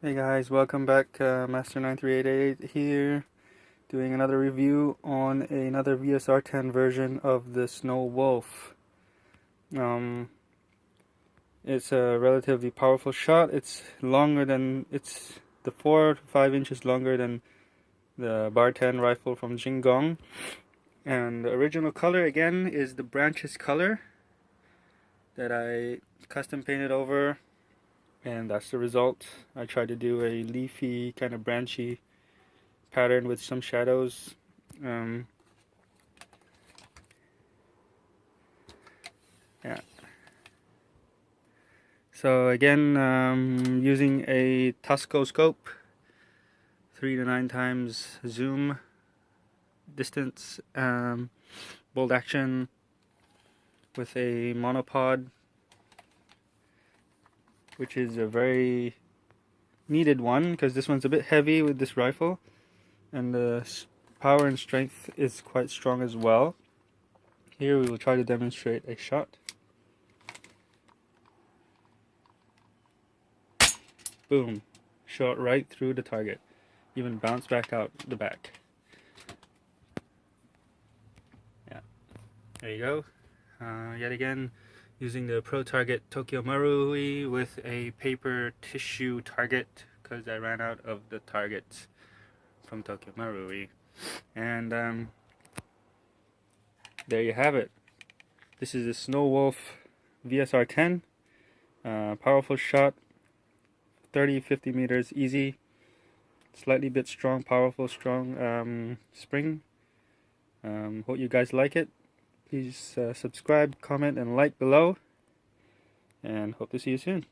Hey guys, welcome back. Master9388 here, doing another review on another VSR 10 version of the Snow Wolf. It's a relatively powerful shot. It's the 4 to 5 inches longer than the Bar 10 rifle from Jingong. And the original color again is the branches color that I custom painted over. And that's the result. I tried to do a leafy, kind of branchy pattern with some shadows. Yeah. So again, using a Tusco scope, 3 to 9 times zoom distance, bolt action with a monopod, which is a very needed one because this one's a bit heavy with this rifle, and the power and strength is quite strong as well. Here we will try to demonstrate a shot. Boom, shot right through the target, even bounced back out the back. Yeah, there you go. Yet again, using the Pro Target Tokyo Marui with a paper tissue target because I ran out of the targets from Tokyo Marui. And there you have it. This is the Snow Wolf VSR 10. Powerful shot, 30-50 meters easy. Slightly bit strong, powerful, strong spring. Hope you guys like it. Please subscribe, comment, and like below. And hope to see you soon.